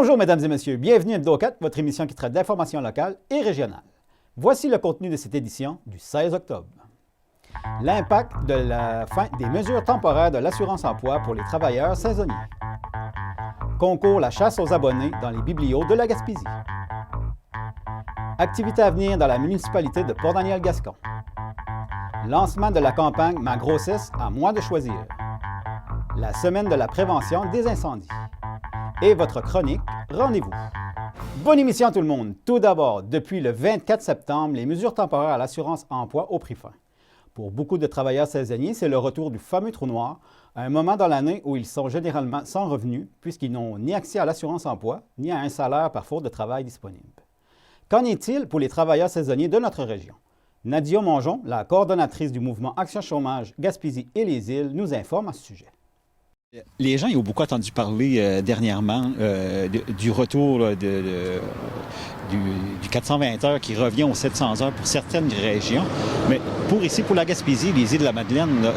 Bonjour mesdames et messieurs, bienvenue à Hebdo 4, votre émission qui traite d'informations locales et régionales. Voici le contenu de cette édition du 16 octobre. L'impact de la fin des mesures temporaires de l'assurance-emploi pour les travailleurs saisonniers. Concours la chasse aux abonnés dans les biblios de la Gaspésie. Activités à venir dans la municipalité de Port-Daniel-Gascon. Lancement de la campagne Ma grossesse à moi de choisir. La semaine de la prévention des incendies. Et votre chronique, rendez-vous. Bonne émission à tout le monde. Tout d'abord, depuis le 24 septembre, les mesures temporaires à l'assurance-emploi au prix fin. Pour beaucoup de travailleurs saisonniers, c'est le retour du fameux trou noir, à un moment dans l'année où ils sont généralement sans revenus, puisqu'ils n'ont ni accès à l'assurance-emploi, ni à un salaire par faute de travail disponible. Qu'en est-il pour les travailleurs saisonniers de notre région? Nadia Mongeon, la coordonnatrice du mouvement Action Chômage Gaspésie et les îles, nous informe à ce sujet. Les gens ont beaucoup entendu parler dernièrement du retour du 420 heures qui revient aux 700 heures pour certaines régions. Mais pour la Gaspésie, les îles de la Madeleine,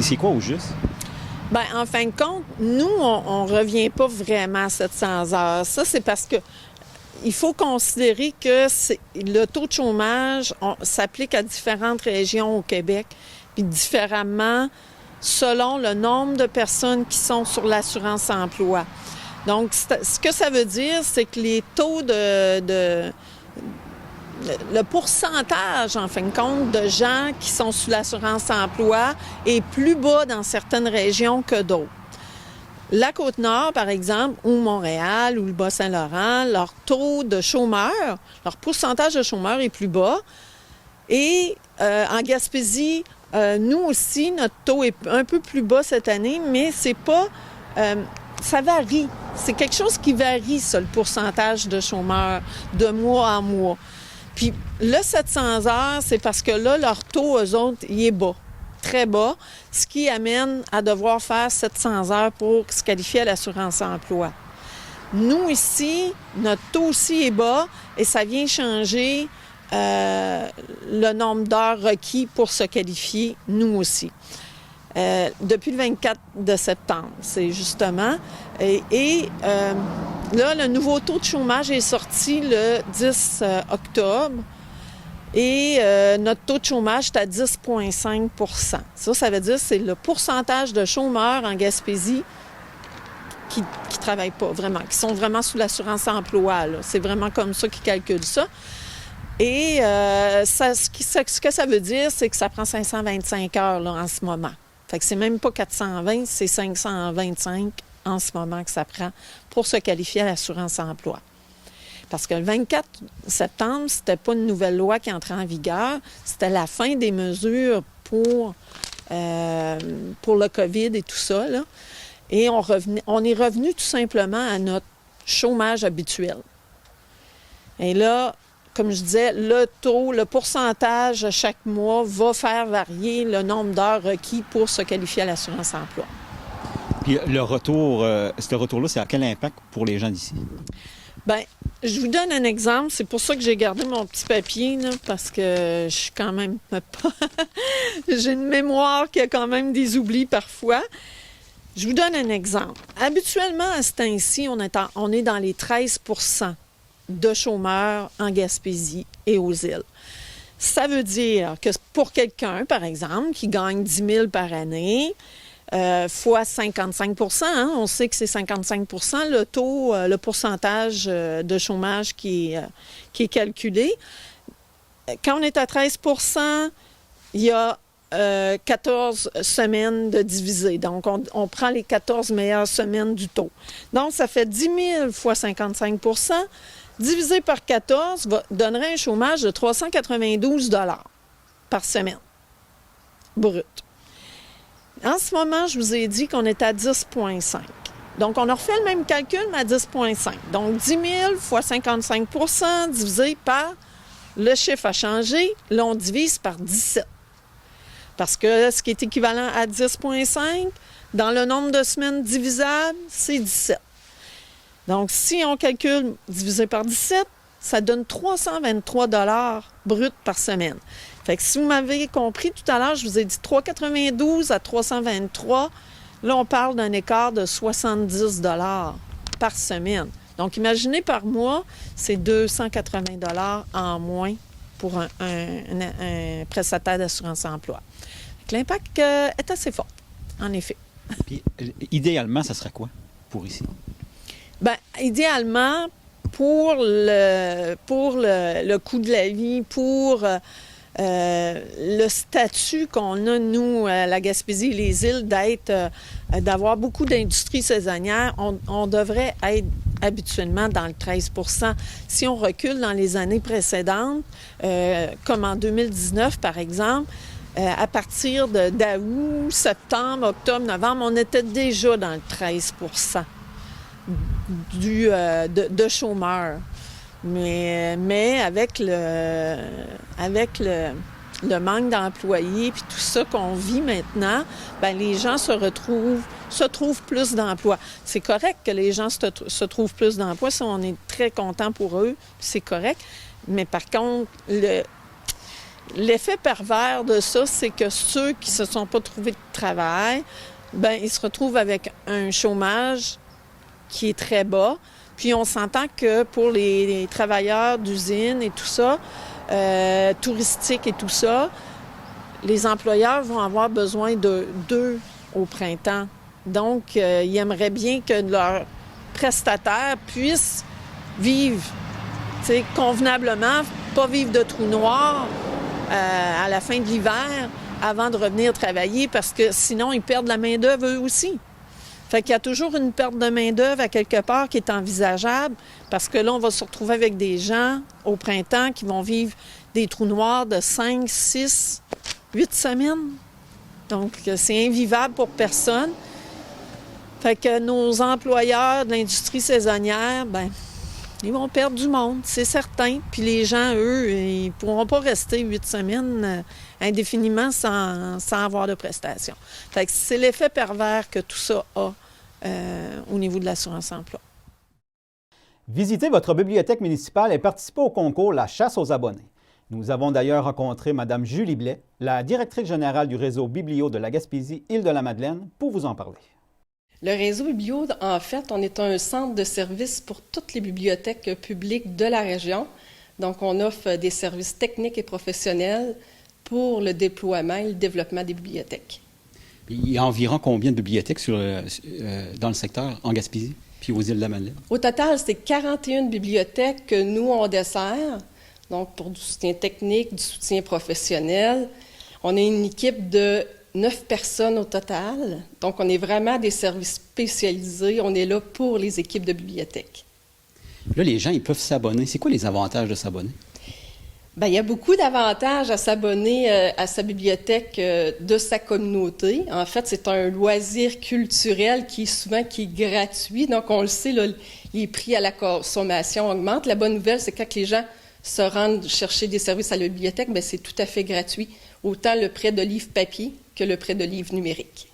c'est quoi au juste? Bien, en fin de compte, nous, on ne revient pas vraiment à 700 heures. Ça, c'est parce que il faut considérer que le taux de chômage s'applique à différentes régions au Québec, puis différemment selon le nombre de personnes qui sont sur l'assurance-emploi. Donc, ce que ça veut dire, c'est que les taux le pourcentage, en fin de compte, de gens qui sont sous l'assurance-emploi est plus bas dans certaines régions que d'autres. La Côte-Nord, par exemple, ou Montréal, ou le Bas-Saint-Laurent, leur taux de chômeurs, leur pourcentage de chômeurs est plus bas. Et en Gaspésie, nous aussi, notre taux est un peu plus bas cette année, mais c'est pas... ça varie. C'est quelque chose qui varie, ça, le pourcentage de chômeurs de mois en mois. Puis le 700 heures, c'est parce que là, leur taux, eux autres, il est bas, très bas, ce qui amène à devoir faire 700 heures pour se qualifier à l'assurance-emploi. Nous, ici, notre taux aussi est bas et ça vient changer le nombre d'heures requis pour se qualifier, nous aussi. Depuis le 24 de septembre, c'est justement. Et là, le nouveau taux de chômage est sorti le 10 octobre et notre taux de chômage est à 10,5 %. Ça veut dire que c'est le pourcentage de chômeurs en Gaspésie qui ne travaillent pas vraiment, qui sont vraiment sous l'assurance-emploi. Là. C'est vraiment comme ça qu'ils calculent ça. Et ce que ça veut dire, c'est que ça prend 525 heures là, en ce moment. Fait que c'est même pas 420, c'est 525 en ce moment que ça prend pour se qualifier à l'assurance-emploi. Parce que le 24 septembre, c'était pas une nouvelle loi qui entrait en vigueur, c'était la fin des mesures pour le COVID et tout ça. Là. Et on est revenu tout simplement à notre chômage habituel. Et là, comme je disais, le pourcentage chaque mois va faire varier le nombre d'heures requis pour se qualifier à l'assurance-emploi. Puis le retour, ce retour-là, c'est à quel impact pour les gens d'ici? Bien, je vous donne un exemple. C'est pour ça que j'ai gardé mon petit papier, là, parce que je suis quand même pas... j'ai une mémoire qui a quand même des oublis parfois. Je vous donne un exemple. Habituellement, à ce temps-ci, on est dans les 13 % de chômeurs en Gaspésie et aux îles. Ça veut dire que pour quelqu'un, par exemple, qui gagne 10 000 par année, fois 55 %, on sait que c'est 55 % le taux, le pourcentage de chômage qui est calculé. Quand on est à 13 %, il y a 14 semaines de divisé. Donc, on prend les 14 meilleures semaines du taux. Donc, ça fait 10 000 fois 55 % divisé par 14 donnerait un chômage de 392 $ par semaine, brut. En ce moment, je vous ai dit qu'on est à 10,5. Donc, on a refait le même calcul, mais à 10,5. Donc, 10 000 fois 55 % divisé par, le chiffre a changé, là, on divise par 17. Parce que ce qui est équivalent à 10,5, dans le nombre de semaines divisables, c'est 17. Donc, si on calcule divisé par 17, ça donne 323 $ brut par semaine. Fait que si vous m'avez compris tout à l'heure, je vous ai dit 392 à 323. Là, on parle d'un écart de 70 $ par semaine. Donc, imaginez par mois, c'est 280 $ en moins pour un prestataire d'assurance-emploi. L'impact est assez fort, en effet. Puis, idéalement, ça serait quoi pour ici? Bien, idéalement, pour le coût de la vie, pour le statut qu'on a, nous, à la Gaspésie et les îles, d'avoir beaucoup d'industries saisonnières, on devrait être habituellement dans le 13 %. Si on recule dans les années précédentes, comme en 2019, par exemple, à partir d'août, septembre, octobre, novembre, on était déjà dans le 13 % de chômeurs. Mais avec le manque d'employés puis tout ça qu'on vit maintenant, bien, les gens se trouvent plus d'emplois. C'est correct que les gens se trouvent plus d'emplois, ça, on est très content pour eux, c'est correct. Mais par contre, l'effet pervers de ça, c'est que ceux qui ne se sont pas trouvés de travail, bien, ils se retrouvent avec un chômage qui est très bas. Puis on s'entend que pour les travailleurs d'usine et tout ça, touristiques et tout ça, les employeurs vont avoir besoin d'eux au printemps. Donc, ils aimeraient bien que leurs prestataires puissent vivre convenablement, pas vivre de trous noirs à la fin de l'hiver avant de revenir travailler parce que sinon, ils perdent la main-d'œuvre eux aussi. Fait qu'il y a toujours une perte de main-d'œuvre à quelque part qui est envisageable parce que là, on va se retrouver avec des gens au printemps qui vont vivre des trous noirs de 5, 6, 8 semaines. Donc, c'est invivable pour personne. Fait que nos employeurs de l'industrie saisonnière, bien, ils vont perdre du monde, c'est certain. Puis les gens, eux, ils ne pourront pas rester 8 semaines indéfiniment sans avoir de prestations. Fait que c'est l'effet pervers que tout ça a au niveau de l'assurance-emploi. Visitez votre bibliothèque municipale et participez au concours La chasse aux abonnés. Nous avons d'ailleurs rencontré Mme Julie Blais, la directrice générale du réseau Biblio de la Gaspésie-Île-de-la-Madeleine, pour vous en parler. Le réseau Biblio, en fait, on est un centre de services pour toutes les bibliothèques publiques de la région. Donc, on offre des services techniques et professionnels pour le déploiement et le développement des bibliothèques. Il y a environ combien de bibliothèques dans le secteur en Gaspésie puis aux Îles-de-la-Madeleine? Au total, c'est 41 bibliothèques que nous, on dessert. Donc, pour du soutien technique, du soutien professionnel. On a une équipe de 9 personnes au total. Donc, on est vraiment des services spécialisés. On est là pour les équipes de bibliothèque. Là, les gens, ils peuvent s'abonner. C'est quoi les avantages de s'abonner? Bien, il y a beaucoup d'avantages à s'abonner à sa bibliothèque de sa communauté. En fait, c'est un loisir culturel qui est gratuit. Donc, on le sait, là, les prix à la consommation augmentent. La bonne nouvelle, c'est que quand les gens se rendent chercher des services à la bibliothèque, bien, c'est tout à fait gratuit. Autant le prêt de livres papier que le prêt de livres numériques.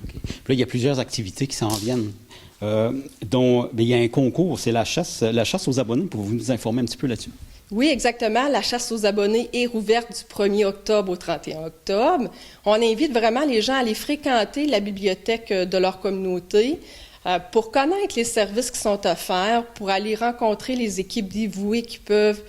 Okay. Puis là, il y a plusieurs activités qui s'en viennent, dont il y a un concours, c'est la chasse aux abonnés. Pouvez-vous nous informer un petit peu là-dessus? Oui, exactement. La chasse aux abonnés est rouverte du 1er octobre au 31 octobre. On invite vraiment les gens à aller fréquenter la bibliothèque de leur communauté pour connaître les services qui sont offerts, pour aller rencontrer les équipes dévouées qui peuvent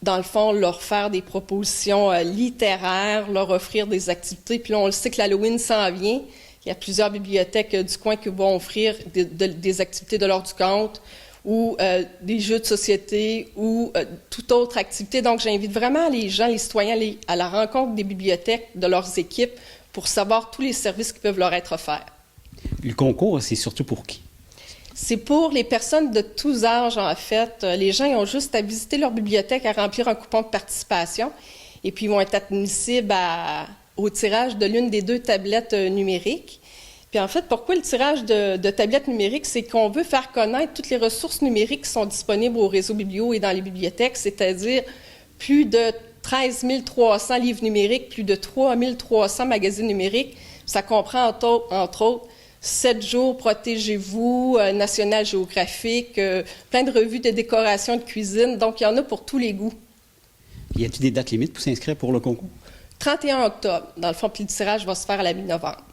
dans le fond, leur faire des propositions littéraires, leur offrir des activités. Puis là, on le sait que l'Halloween s'en vient. Il y a plusieurs bibliothèques du coin qui vont offrir des activités de l'ordre du conte ou des jeux de société ou toute autre activité. Donc, j'invite vraiment les gens, les citoyens, à la rencontre des bibliothèques, de leurs équipes, pour savoir tous les services qui peuvent leur être offerts. Le concours, c'est surtout pour qui? C'est pour les personnes de tous âges, en fait. Les gens ils ont juste à visiter leur bibliothèque, à remplir un coupon de participation, et puis ils vont être admissibles au tirage de l'une des 2 tablettes numériques. Puis en fait, pourquoi le tirage de tablettes numériques? C'est qu'on veut faire connaître toutes les ressources numériques qui sont disponibles au réseau Biblio et dans les bibliothèques, c'est-à-dire plus de 13 300 livres numériques, plus de 3 300 magazines numériques. Ça comprend entre autres 7 jours, Protégez-vous, National Géographique, plein de revues de décoration de cuisine. Donc, il y en a pour tous les goûts. Y a-t-il des dates limites pour s'inscrire pour le concours? 31 octobre, dans le fond, puis le tirage va se faire à la mi-novembre.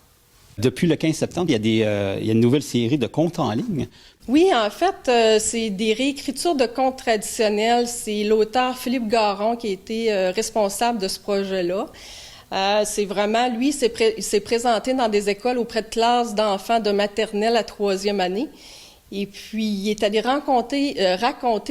Depuis le 15 septembre, il y a une nouvelle série de contes en ligne. Oui, en fait, c'est des réécritures de contes traditionnels. C'est l'auteur Philippe Garon qui a été responsable de ce projet-là. C'est vraiment, lui, il s'est présenté dans des écoles auprès de classes d'enfants de maternelle à 3e année. Et puis, il est allé raconter,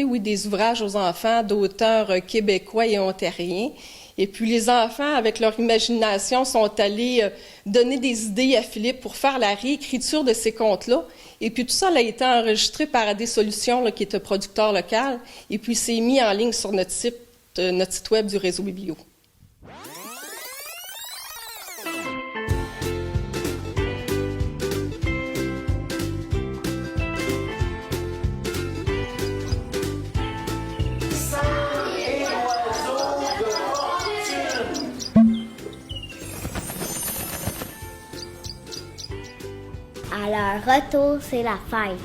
oui, des ouvrages aux enfants d'auteurs québécois et ontariens. Et puis, les enfants, avec leur imagination, sont allés donner des idées à Philippe pour faire la réécriture de ces contes-là. Et puis, tout ça a été enregistré par AD Solutions, là, qui est un producteur local. Et puis, c'est mis en ligne sur notre site web du réseau Biblio. À leur retour, c'est la fête.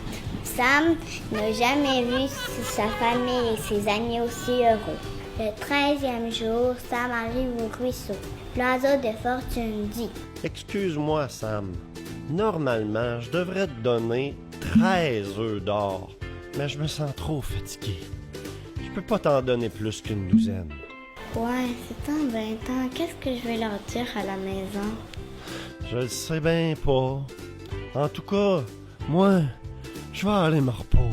Sam n'a jamais vu sa famille et ses amis aussi heureux. Le 13e jour, Sam arrive au ruisseau. L'oiseau de fortune dit: Excuse-moi, Sam. Normalement, je devrais te donner 13 œufs d'or, mais je me sens trop fatigué. Je peux pas t'en donner plus qu'une douzaine. Ouais, c'est embêtant. Qu'est-ce que je vais leur dire à la maison? Je le sais bien pas. En tout cas, moi, je vais aller me reposer.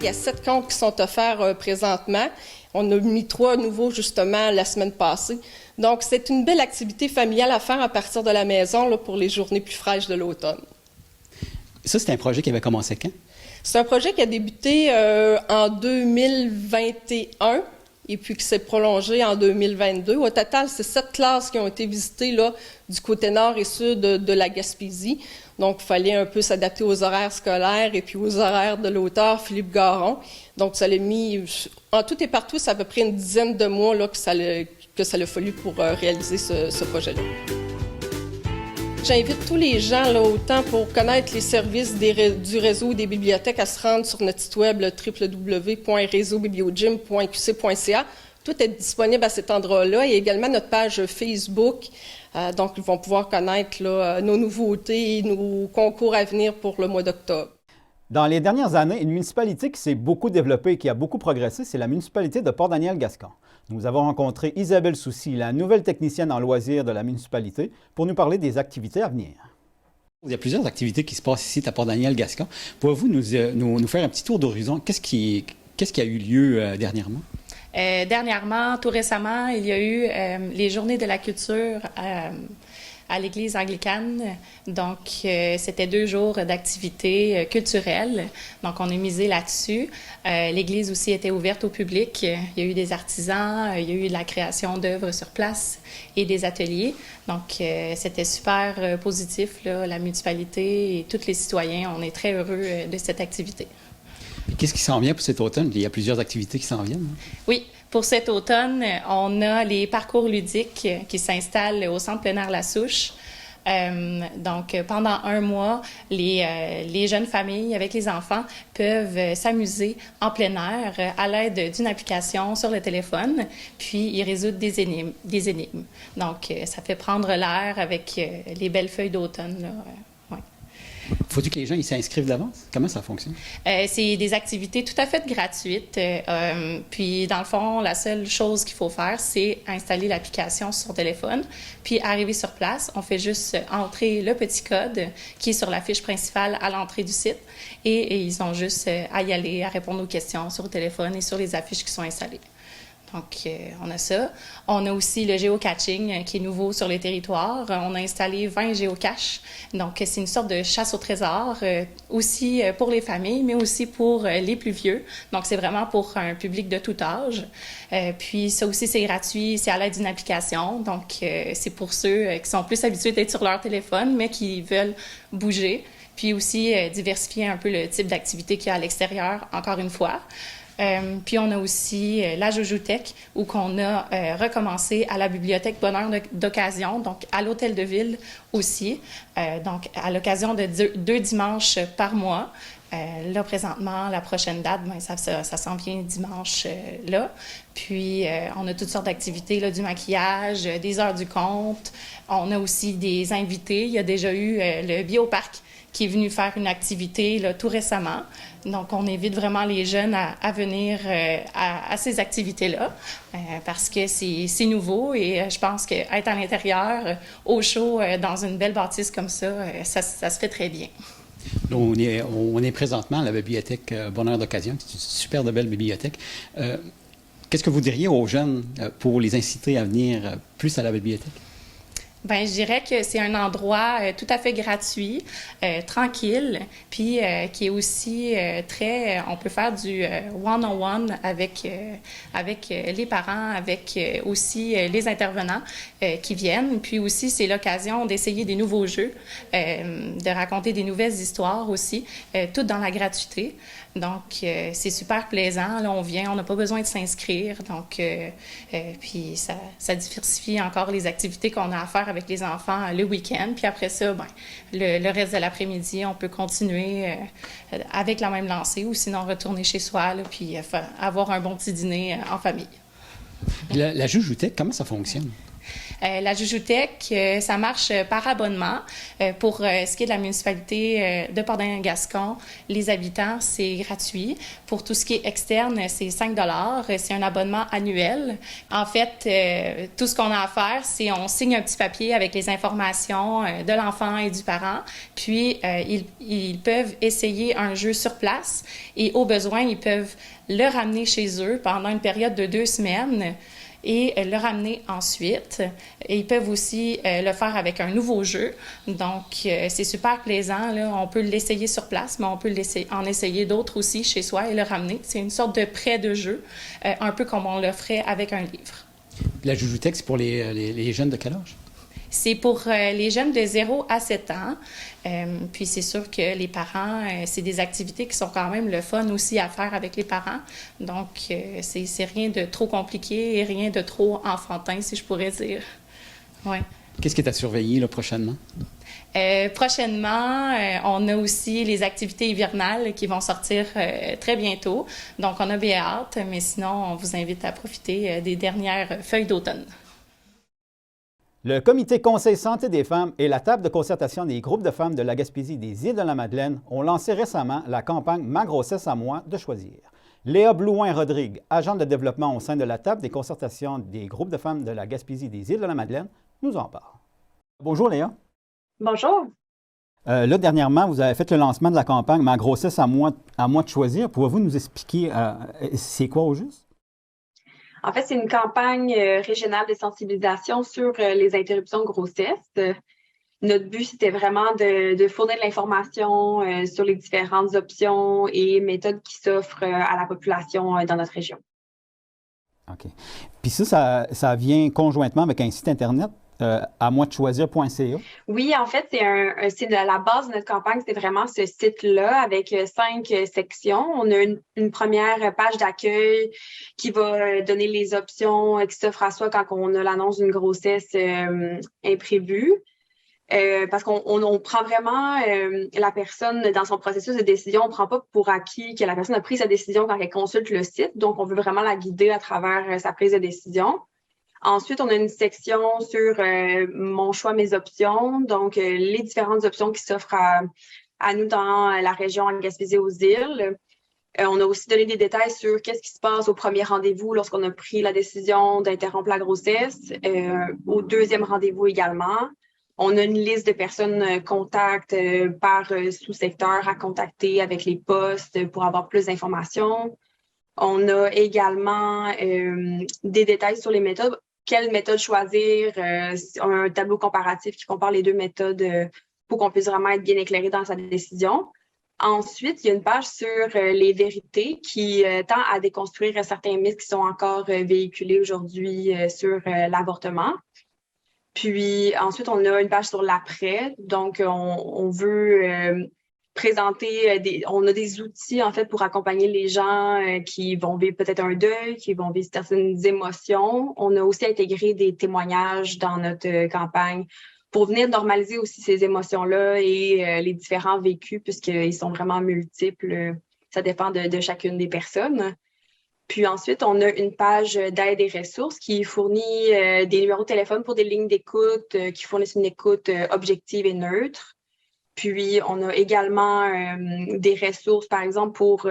Il y a 7 contes qui sont offerts présentement. On a mis 3 nouveaux, justement, la semaine passée. Donc, c'est une belle activité familiale à faire à partir de la maison là, pour les journées plus fraîches de l'automne. Ça, c'est un projet qui avait commencé quand? C'est un projet qui a débuté en 2021 et puis qui s'est prolongé en 2022. Au total, c'est 7 classes qui ont été visitées là, du côté nord et sud de la Gaspésie. Donc, il fallait un peu s'adapter aux horaires scolaires et puis aux horaires de l'auteur Philippe Garon. Donc, ça l'a mis, en tout et partout, c'est à peu près une dizaine de mois là, que ça l'a fallu pour réaliser ce projet-là. J'invite tous les gens, là, autant pour connaître les services du réseau des bibliothèques, à se rendre sur notre site web www.réseaubibliogym.qc.ca. Tout est disponible à cet endroit-là et également notre page Facebook. Donc, ils vont pouvoir connaître là, nos nouveautés et nos concours à venir pour le mois d'octobre. Dans les dernières années, une municipalité qui s'est beaucoup développée et qui a beaucoup progressé, c'est la municipalité de Port-Daniel-Gascon. Nous avons rencontré Isabelle Soucy, la nouvelle technicienne en loisirs de la municipalité, pour nous parler des activités à venir. Il y a plusieurs activités qui se passent ici à Port-Daniel-Gascon. Pouvez-vous nous faire un petit tour d'horizon? Qu'est-ce qui a eu lieu dernièrement? Dernièrement, tout récemment, il y a eu les Journées de la culture à l'Église anglicane. Donc, c'était 2 jours d'activités culturelles. Donc, on a misé là-dessus. L'Église aussi était ouverte au public. Il y a eu des artisans, il y a eu de la création d'œuvres sur place et des ateliers. Donc, c'était super positif, là, la municipalité et tous les citoyens. On est très heureux de cette activité. Qu'est-ce qui s'en vient pour cet automne? Il y a plusieurs activités qui s'en viennent. Oui, pour cet automne, on a les parcours ludiques qui s'installent au Centre plein air La Souche. Donc, pendant 1 mois, les jeunes familles avec les enfants peuvent s'amuser en plein air à l'aide d'une application sur le téléphone, puis ils résoudent des énigmes. Donc, ça fait prendre l'air avec les belles feuilles d'automne, là. Faut-il que les gens s'inscrivent d'avance? Comment ça fonctionne? C'est des activités tout à fait gratuites. Puis, dans le fond, la seule chose qu'il faut faire, c'est installer l'application sur son téléphone. Puis, arriver sur place, on fait juste entrer le petit code qui est sur la fiche principale à l'entrée du site. Et ils ont juste à y aller, à répondre aux questions sur le téléphone et sur les affiches qui sont installées. Donc, on a ça. On a aussi le géocaching qui est nouveau sur les territoires. On a installé 20 géocaches. Donc, c'est une sorte de chasse au trésor, aussi pour les familles, mais aussi pour les plus vieux. Donc, c'est vraiment pour un public de tout âge. Puis, ça aussi, c'est gratuit. C'est à l'aide d'une application. Donc, c'est pour ceux qui sont plus habitués d'être sur leur téléphone, mais qui veulent bouger. puis aussi diversifier un peu le type d'activité qu'il y a à l'extérieur, encore une fois. Puis on a aussi la Joujoutech, où qu'on a recommencé à la bibliothèque Bonheur d'occasion, donc à l'Hôtel de Ville aussi, donc à l'occasion de 2 dimanches par mois. Là, présentement, la prochaine date, ben, ça s'en vient dimanche là. Puis, on a toutes sortes d'activités, là, du maquillage, des heures du conte. On a aussi des invités. Il y a déjà eu le Bioparc qui est venu faire une activité là, tout récemment. Donc, on invite vraiment les jeunes à venir à ces activités-là parce que c'est nouveau et je pense qu'être à l'intérieur, au chaud, dans une belle bâtisse comme ça, ça se fait très bien. On est présentement à la bibliothèque Bonheur d'occasion, c'est une super de belle bibliothèque. Qu'est-ce que vous diriez aux jeunes pour les inciter à venir plus à la bibliothèque? Bien, je dirais que c'est un endroit tout à fait gratuit, tranquille, puis qui est aussi très... on peut faire du one-on-one avec les parents, avec aussi les intervenants qui viennent. Puis aussi, c'est l'occasion d'essayer des nouveaux jeux, de raconter des nouvelles histoires aussi, tout dans la gratuité. Donc, c'est super plaisant. Là, on vient, on n'a pas besoin de s'inscrire. Donc, puis ça diversifie encore les activités qu'on a à faire avec les enfants le week-end. Puis après ça, ben, le reste de l'après-midi, on peut continuer avec la même lancée ou sinon retourner chez soi, là, puis avoir un bon petit dîner en famille. La Joujoutech, comment ça fonctionne? La Joujoutech, ça marche par abonnement. Pour ce qui est de la municipalité de Port-Daniel-Gascon, les habitants, c'est gratuit. Pour tout ce qui est externe, c'est 5 $. C'est un abonnement annuel. En fait, tout ce qu'on a à faire, c'est on signe un petit papier avec les informations de l'enfant et du parent. Puis, ils peuvent essayer un jeu sur place et au besoin, ils peuvent le ramener chez eux pendant une période de 2 semaines et le ramener ensuite. Et ils peuvent aussi le faire avec un nouveau jeu. Donc, c'est super plaisant, là. On peut l'essayer sur place, mais on peut en essayer d'autres aussi chez soi et le ramener. C'est une sorte de prêt de jeu, un peu comme on le ferait avec un livre. La Joujoutech, c'est pour les jeunes de quel âge? C'est pour les jeunes de 0 à 7 ans. Puis c'est sûr que les parents, c'est des activités qui sont quand même le fun aussi à faire avec les parents. Donc, c'est rien de trop compliqué et rien de trop enfantin, si je pourrais dire. Ouais. Qu'est-ce qui est à surveiller là, prochainement? Prochainement, on a aussi les activités hivernales qui vont sortir très bientôt. Donc, on a bien hâte, mais sinon, on vous invite à profiter des dernières feuilles d'automne. Le Comité Conseil Santé des femmes et la table de concertation des groupes de femmes de la Gaspésie et des Îles-de-la-Madeleine ont lancé récemment la campagne « Ma grossesse à moi de choisir ». Léa Blouin-Rodrigue, agente de développement au sein de la table des concertations des groupes de femmes de la Gaspésie et des Îles-de-la-Madeleine, nous en parle. Bonjour Léa. Bonjour. Là, dernièrement, vous avez fait le lancement de la campagne « Ma grossesse à moi de choisir ». Pouvez-vous nous expliquer c'est quoi au juste? En fait, c'est une campagne régionale de sensibilisation sur les interruptions de grossesse. Notre but, c'était vraiment de fournir de l'information sur les différentes options et méthodes qui s'offrent à la population dans notre région. OK. Puis ça vient conjointement avec un site Internet, à moi de choisir.ca. Oui, en fait, c'est la base de notre campagne, c'est vraiment ce site-là avec 5 sections. On a une première page d'accueil qui va donner les options qui s'offrent à soi quand on a l'annonce d'une grossesse imprévue. Parce qu'on prend vraiment la personne dans son processus de décision. On ne prend pas pour acquis que la personne a pris sa décision quand elle consulte le site. Donc, on veut vraiment la guider à travers sa prise de décision. Ensuite, on a une section sur mon choix, mes options. Donc, les différentes options qui s'offrent à nous dans la région en Gaspésie aux îles. On a aussi donné des détails sur qu'est-ce qui se passe au premier rendez-vous lorsqu'on a pris la décision d'interrompre la grossesse, au deuxième rendez-vous également. On a une liste de personnes contacts par sous-secteur à contacter avec les postes pour avoir plus d'informations. On a également des détails sur les méthodes. Quelle méthode choisir? Un tableau comparatif qui compare les 2 méthodes pour qu'on puisse vraiment être bien éclairé dans sa décision. Ensuite, il y a une page sur les vérités qui tend à déconstruire certains mythes qui sont encore véhiculés aujourd'hui sur l'avortement. Puis ensuite, on a une page sur l'après. Donc, on veut présenter on a des outils en fait pour accompagner les gens qui vont vivre peut-être un deuil, qui vont vivre certaines émotions. On a aussi intégré des témoignages dans notre campagne pour venir normaliser aussi ces émotions-là et les différents vécus puisqu'ils sont vraiment multiples. Ça dépend de chacune des personnes. Puis ensuite, on a une page d'aide et ressources qui fournit des numéros de téléphone pour des lignes d'écoute qui fournissent une écoute objective et neutre. Puis, on a également des ressources, par exemple, pour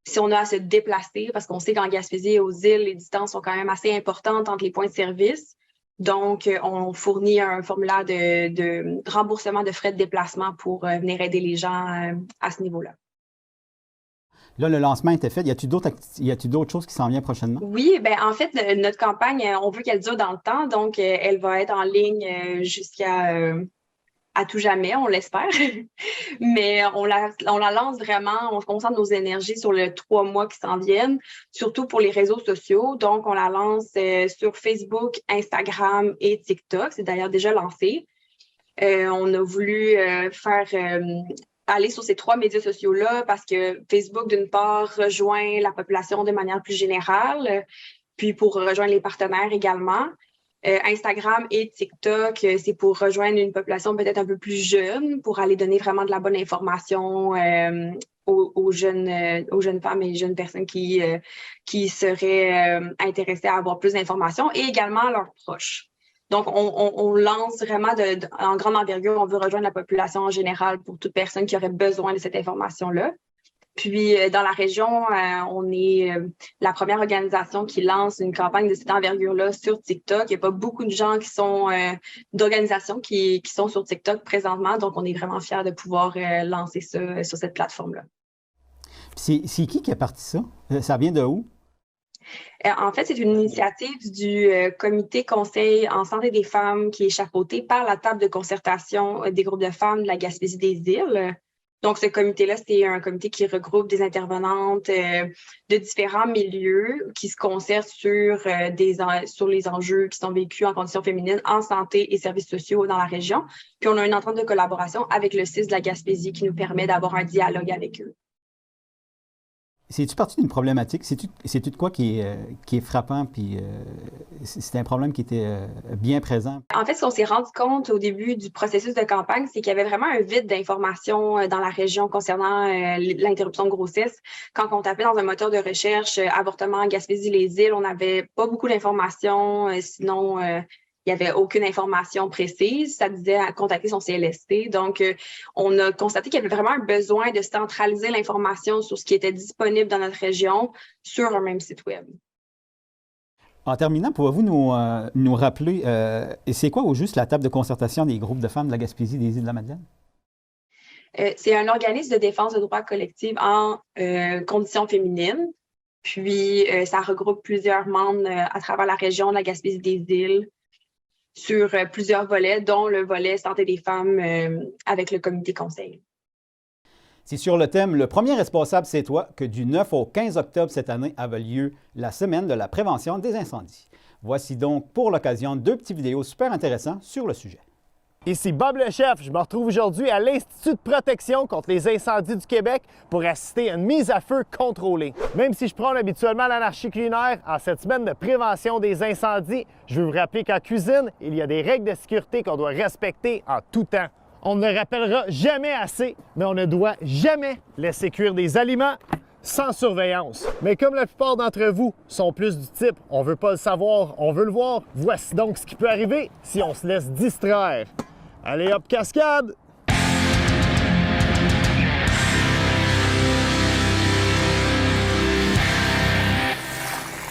si on a à se déplacer, parce qu'on sait qu'en Gaspésie et aux îles, les distances sont quand même assez importantes entre les points de service. Donc, on fournit un formulaire de remboursement de frais de déplacement pour venir aider les gens à ce niveau-là. Là, le lancement était fait. Y a-t-il d'autres choses qui s'en viennent prochainement? Oui, ben en fait, notre campagne, on veut qu'elle dure dans le temps. Donc, elle va être en ligne jusqu'à... à tout jamais, on l'espère. Mais on la lance vraiment, on se concentre nos énergies sur les 3 mois qui s'en viennent, surtout pour les réseaux sociaux. Donc, on la lance sur Facebook, Instagram et TikTok. C'est d'ailleurs déjà lancé. On a voulu aller sur ces 3 médias sociaux-là parce que Facebook, d'une part, rejoint la population de manière plus générale, puis pour rejoindre les partenaires également. Instagram et TikTok, c'est pour rejoindre une population peut-être un peu plus jeune, pour aller donner vraiment de la bonne information aux jeunes femmes et jeunes personnes qui seraient intéressées à avoir plus d'informations, et également à leurs proches. Donc, on lance vraiment en grande envergure, on veut rejoindre la population en général pour toute personne qui aurait besoin de cette information-là. Puis, dans la région, on est la première organisation qui lance une campagne de cette envergure-là sur TikTok. Il n'y a pas beaucoup de gens qui sont d'organisations qui sont sur TikTok présentement. Donc, on est vraiment fiers de pouvoir lancer ça sur cette plateforme-là. C'est qui a parti ça? Ça vient de où? En fait, c'est une initiative du comité conseil en santé des femmes qui est chapeauté par la table de concertation des groupes de femmes de la Gaspésie des îles. Donc, ce comité-là, c'est un comité qui regroupe des intervenantes de différents milieux qui se concertent sur les enjeux qui sont vécus en conditions féminines en santé et services sociaux dans la région. Puis, on a une entente de collaboration avec le CIS de la Gaspésie qui nous permet d'avoir un dialogue avec eux. C'est-tu parti d'une problématique? C'est-tu de quoi qui est frappant, puis c'est un problème qui était bien présent? En fait, ce qu'on s'est rendu compte au début du processus de campagne, c'est qu'il y avait vraiment un vide d'informations dans la région concernant l'interruption de grossesse. Quand on tapait dans un moteur de recherche avortement en Gaspésie-les-Îles, on n'avait pas beaucoup d'informations, sinon... il n'y avait aucune information précise. Ça disait à contacter son CLSC. Donc, on a constaté qu'il y avait vraiment un besoin de centraliser l'information sur ce qui était disponible dans notre région sur un même site web. En terminant, pouvez-vous nous rappeler, c'est quoi au juste la table de concertation des groupes de femmes de la Gaspésie des Îles-de-la-Madeleine? C'est un organisme de défense de droits collectifs en conditions féminines. Puis, ça regroupe plusieurs membres à travers la région de la Gaspésie des Îles, sur plusieurs volets, dont le volet santé des femmes avec le comité conseil. C'est sur le thème « Le premier responsable, c'est toi » que du 9 au 15 octobre cette année avait lieu la semaine de la prévention des incendies. Voici donc pour l'occasion 2 petites vidéos super intéressantes sur le sujet. Ici Bob le chef, je me retrouve aujourd'hui à l'Institut de protection contre les incendies du Québec pour assister à une mise à feu contrôlée. Même si je prône habituellement l'anarchie culinaire, en cette semaine de prévention des incendies, je veux vous rappeler qu'en cuisine, il y a des règles de sécurité qu'on doit respecter en tout temps. On ne le rappellera jamais assez, mais on ne doit jamais laisser cuire des aliments sans surveillance. Mais comme la plupart d'entre vous sont plus du type « on veut pas le savoir, on veut le voir », voici donc ce qui peut arriver si on se laisse distraire. Allez hop, cascade!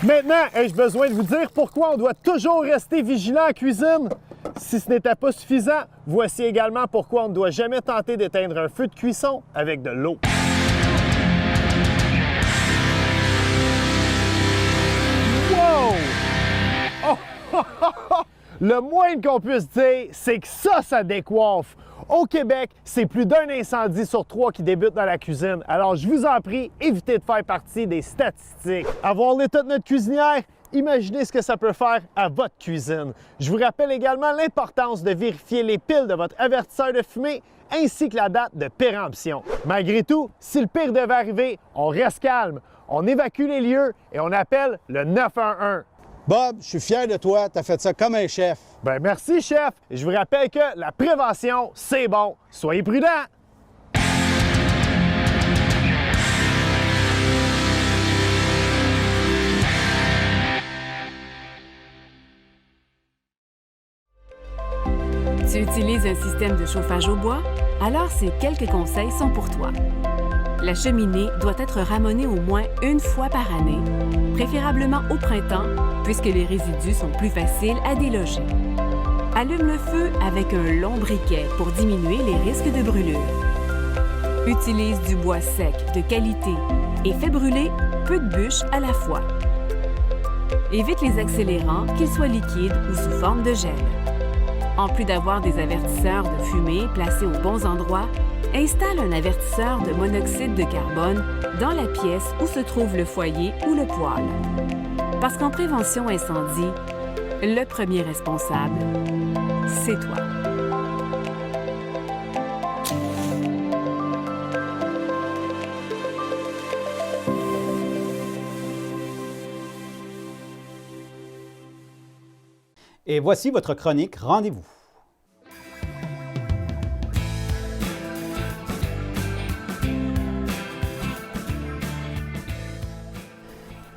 Maintenant, ai-je besoin de vous dire pourquoi on doit toujours rester vigilant en cuisine? Si ce n'était pas suffisant, voici également pourquoi on ne doit jamais tenter d'éteindre un feu de cuisson avec de l'eau. Wow! Oh! Le moins qu'on puisse dire, c'est que ça décoiffe. Au Québec, c'est plus d'un incendie sur 3 qui débute dans la cuisine. Alors, je vous en prie, évitez de faire partie des statistiques. À voir l'état de notre cuisinière, Imaginez ce que ça peut faire à votre cuisine. Je vous rappelle également l'importance de vérifier les piles de votre avertisseur de fumée ainsi que la date de péremption. Malgré tout, si le pire devait arriver, on reste calme, on évacue les lieux et on appelle le 911. Bob, je suis fier de toi, tu as fait ça comme un chef. Ben merci, chef. Et je vous rappelle que la prévention, c'est bon. Soyez prudents. Tu utilises un système de chauffage au bois? Alors ces quelques conseils sont pour toi. La cheminée doit être ramonée au moins une fois par année, préférablement au printemps, puisque les résidus sont plus faciles à déloger. Allume le feu avec un long briquet pour diminuer les risques de brûlure. Utilise du bois sec de qualité et fais brûler peu de bûches à la fois. Évite les accélérants, qu'ils soient liquides ou sous forme de gel. En plus d'avoir des avertisseurs de fumée placés aux bons endroits, installe un avertisseur de monoxyde de carbone dans la pièce où se trouve le foyer ou le poêle. Parce qu'en prévention incendie, le premier responsable, c'est toi. Et voici votre chronique Rendez-vous.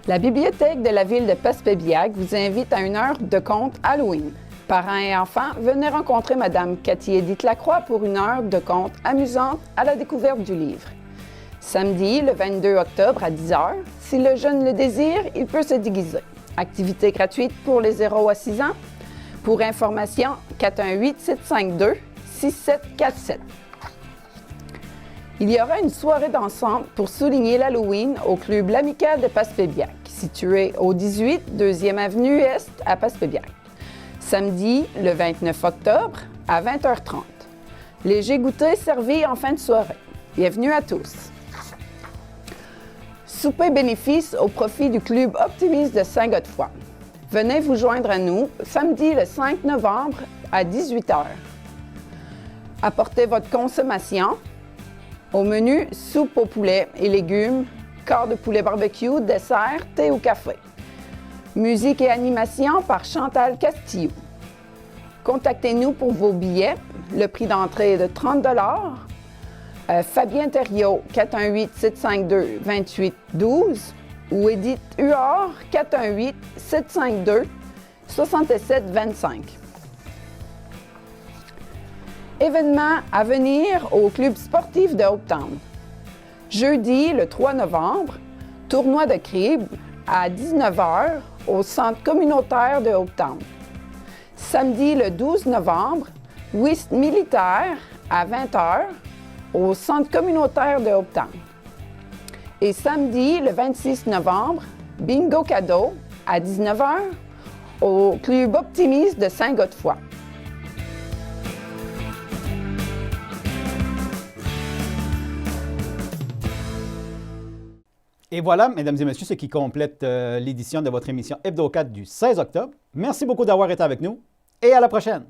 La bibliothèque de la ville de Passepébiac vous invite à une heure de conte Halloween. Parents et enfants, venez rencontrer Mme Cathy-Édith Lacroix pour une heure de conte amusante à la découverte du livre. Samedi, le 22 octobre à 10h, si le jeune le désire, il peut se déguiser. Activité gratuite pour les 0 à 6 ans. Pour information, 418-752-6747. Il y aura une soirée dansante pour souligner l'Halloween au club L'Amical de Passepébiac, situé au 18 2e Avenue Est à Passepébiac. Samedi, le 29 octobre, à 20h30. Léger goûter servi en fin de soirée. Bienvenue à tous. Souper bénéfice au profit du club Optimiste de Saint-Godefroy. Venez vous joindre à nous samedi le 5 novembre à 18h. Apportez votre consommation. Au menu, soupe au poulet et légumes, quart de poulet barbecue, dessert, thé ou café. Musique et animation par Chantal Castillo. Contactez-nous pour vos billets. Le prix d'entrée est de 30 $. Fabien Thériault, 418-752-2812 ou Édith Huard, 418-752-6725. Événement à venir au club sportif de Hopetown. Jeudi, le 3 novembre, tournoi de crible à 19h au centre communautaire de Hopetown. Samedi, le 12 novembre, whist militaire à 20h au centre communautaire de Hopetown. Et samedi, le 26 novembre, bingo cadeau à 19h au club Optimiste de Saint-Godefroy. Et voilà, mesdames et messieurs, ce qui complète l'édition de votre émission Hebdo 4 du 16 octobre. Merci beaucoup d'avoir été avec nous et à la prochaine!